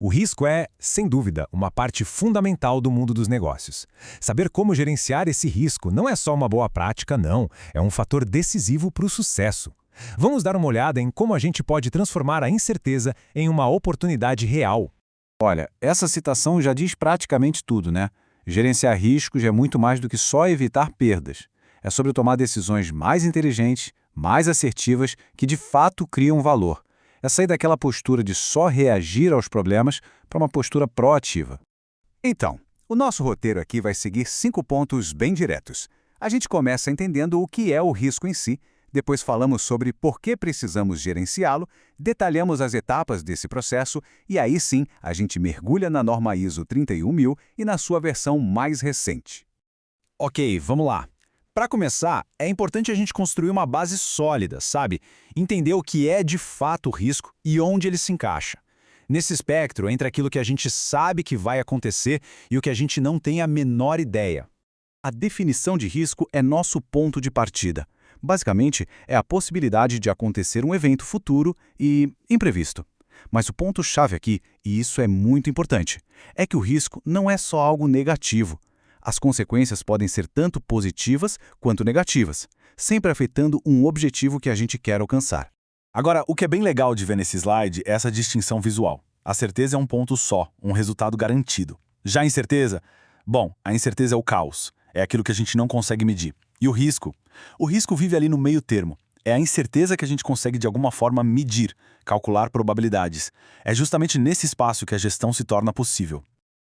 O risco é, sem dúvida, uma parte fundamental do mundo dos negócios. Saber como gerenciar esse risco não é só uma boa prática, não. É um fator decisivo para o sucesso. Vamos dar uma olhada em como a gente pode transformar a incerteza em uma oportunidade real. Olha, essa citação já diz praticamente tudo, né? Gerenciar riscos é muito mais do que só evitar perdas. É sobre tomar decisões mais inteligentes, mais assertivas, que de fato criam valor. É sair daquela postura de só reagir aos problemas para uma postura proativa. Então, o nosso roteiro aqui vai seguir 5 pontos bem diretos. A gente começa entendendo o que é o risco em si, depois falamos sobre por que precisamos gerenciá-lo, detalhamos as etapas desse processo e aí sim a gente mergulha na norma ISO 31000 e na sua versão mais recente. Ok, vamos lá. Para começar, é importante a gente construir uma base sólida, sabe? Entender o que é de fato o risco e onde ele se encaixa. Nesse espectro, entre aquilo que a gente sabe que vai acontecer e o que a gente não tem a menor ideia. A definição de risco é nosso ponto de partida. Basicamente, é a possibilidade de acontecer um evento futuro e imprevisto. Mas o ponto-chave aqui, e isso é muito importante, é que o risco não é só algo negativo. As consequências podem ser tanto positivas quanto negativas, sempre afetando um objetivo que a gente quer alcançar. Agora, o que é bem legal de ver nesse slide é essa distinção visual. A certeza é um ponto só, um resultado garantido. Já a incerteza? Bom, a incerteza é o caos, é aquilo que a gente não consegue medir. E o risco? O risco vive ali no meio termo. É a incerteza que a gente consegue de alguma forma medir, calcular probabilidades. É justamente nesse espaço que a gestão se torna possível.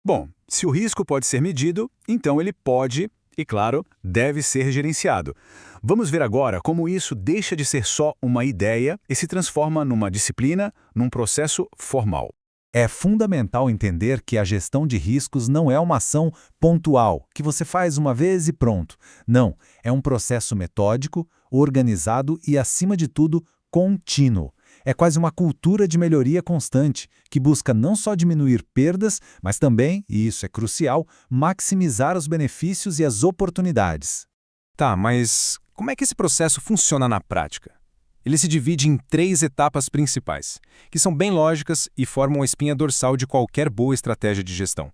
Bom, se o risco pode ser medido, então ele pode, e claro, deve ser gerenciado. Vamos ver agora como isso deixa de ser só uma ideia e se transforma numa disciplina, num processo formal. É fundamental entender que a gestão de riscos não é uma ação pontual, que você faz uma vez e pronto. Não, é um processo metódico, organizado e, acima de tudo, contínuo. É quase uma cultura de melhoria constante, que busca não só diminuir perdas, mas também, e isso é crucial, maximizar os benefícios e as oportunidades. Tá, mas como é que esse processo funciona na prática? Ele se divide em 3 etapas principais, que são bem lógicas e formam a espinha dorsal de qualquer boa estratégia de gestão.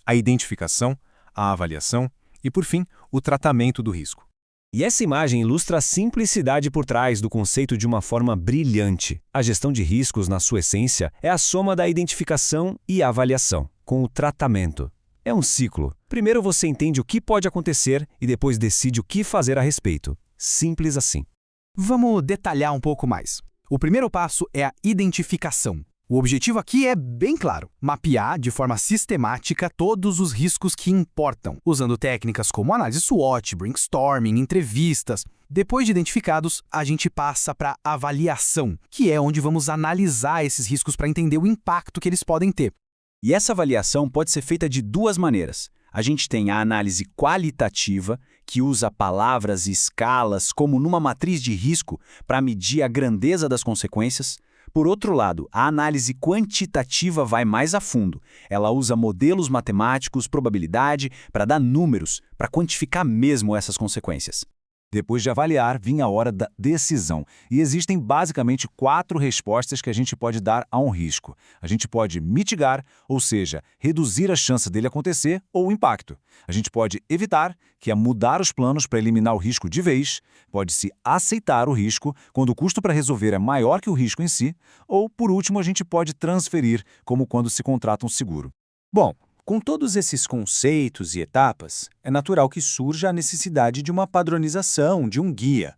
A identificação, a avaliação e, por fim, o tratamento do risco. E essa imagem ilustra a simplicidade por trás do conceito de uma forma brilhante. A gestão de riscos, na sua essência, é a soma da identificação e avaliação, com o tratamento. É um ciclo. Primeiro você entende o que pode acontecer e depois decide o que fazer a respeito. Simples assim. Vamos detalhar um pouco mais. O primeiro passo é a identificação. O objetivo aqui é bem claro: mapear de forma sistemática todos os riscos que importam, usando técnicas como análise SWOT, brainstorming, entrevistas. Depois de identificados, a gente passa para a avaliação, que é onde vamos analisar esses riscos para entender o impacto que eles podem ter. E essa avaliação pode ser feita de 2 maneiras. A gente tem a análise qualitativa, que usa palavras e escalas como numa matriz de risco para medir a grandeza das consequências. Por outro lado, a análise quantitativa vai mais a fundo. Ela usa modelos matemáticos, probabilidade, para dar números, para quantificar mesmo essas consequências. Depois de avaliar, vinha a hora da decisão. E existem basicamente 4 respostas que a gente pode dar a um risco. A gente pode mitigar, ou seja, reduzir a chance dele acontecer, ou o impacto. A gente pode evitar, que é mudar os planos para eliminar o risco de vez. Pode-se aceitar o risco, quando o custo para resolver é maior que o risco em si. Ou, por último, a gente pode transferir, como quando se contrata um seguro. Bom, com todos esses conceitos e etapas, é natural que surja a necessidade de uma padronização, de um guia.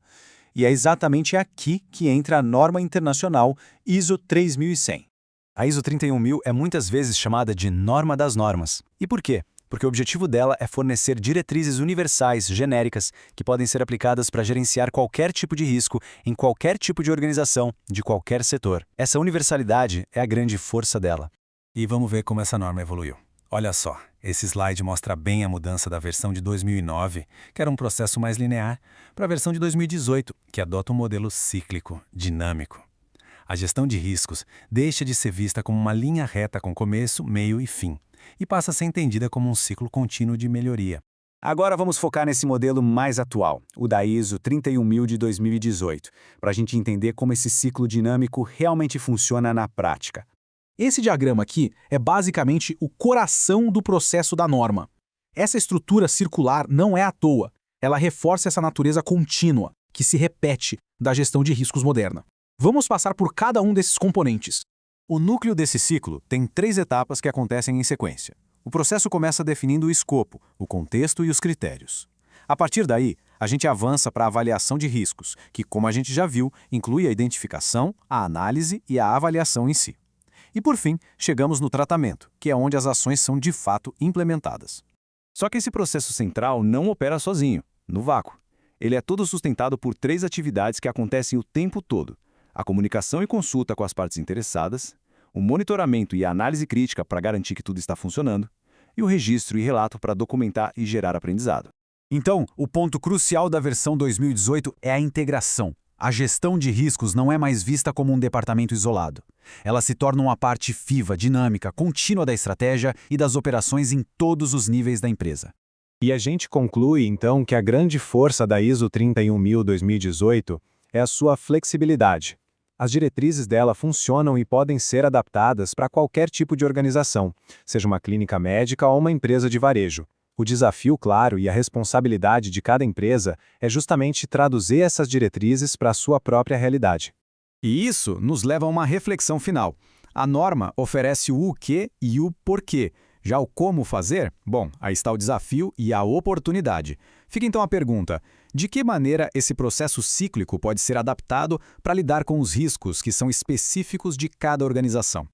E é exatamente aqui que entra a norma internacional ISO 3100. A ISO 31000 é muitas vezes chamada de norma das normas. E por quê? Porque o objetivo dela é fornecer diretrizes universais, genéricas, que podem ser aplicadas para gerenciar qualquer tipo de risco, em qualquer tipo de organização, de qualquer setor. Essa universalidade é a grande força dela. E vamos ver como essa norma evoluiu. Olha só, esse slide mostra bem a mudança da versão de 2009, que era um processo mais linear, para a versão de 2018, que adota um modelo cíclico, dinâmico. A gestão de riscos deixa de ser vista como uma linha reta com começo, meio e fim, e passa a ser entendida como um ciclo contínuo de melhoria. Agora vamos focar nesse modelo mais atual, o da ISO 31000 de 2018, para a gente entender como esse ciclo dinâmico realmente funciona na prática. Esse diagrama aqui é basicamente o coração do processo da norma. Essa estrutura circular não é à toa. Ela reforça essa natureza contínua, que se repete, da gestão de riscos moderna. Vamos passar por cada um desses componentes. O núcleo desse ciclo tem 3 etapas que acontecem em sequência. O processo começa definindo o escopo, o contexto e os critérios. A partir daí, a gente avança para a avaliação de riscos, que, como a gente já viu, inclui a identificação, a análise e a avaliação em si. E, por fim, chegamos no tratamento, que é onde as ações são de fato implementadas. Só que esse processo central não opera sozinho, no vácuo. Ele é todo sustentado por 3 atividades que acontecem o tempo todo: a comunicação e consulta com as partes interessadas, o monitoramento e a análise crítica para garantir que tudo está funcionando, e o registro e relato para documentar e gerar aprendizado. Então, o ponto crucial da versão 2018 é a integração. A gestão de riscos não é mais vista como um departamento isolado. Ela se torna uma parte viva, dinâmica, contínua da estratégia e das operações em todos os níveis da empresa. E a gente conclui, então, que a grande força da ISO 31000-2018 é a sua flexibilidade. As diretrizes dela funcionam e podem ser adaptadas para qualquer tipo de organização, seja uma clínica médica ou uma empresa de varejo. O desafio, claro, e a responsabilidade de cada empresa é justamente traduzir essas diretrizes para a sua própria realidade. E isso nos leva a uma reflexão final. A norma oferece o que e o porquê. Já o como fazer? Bom, aí está o desafio e a oportunidade. Fica então a pergunta: de que maneira esse processo cíclico pode ser adaptado para lidar com os riscos que são específicos de cada organização?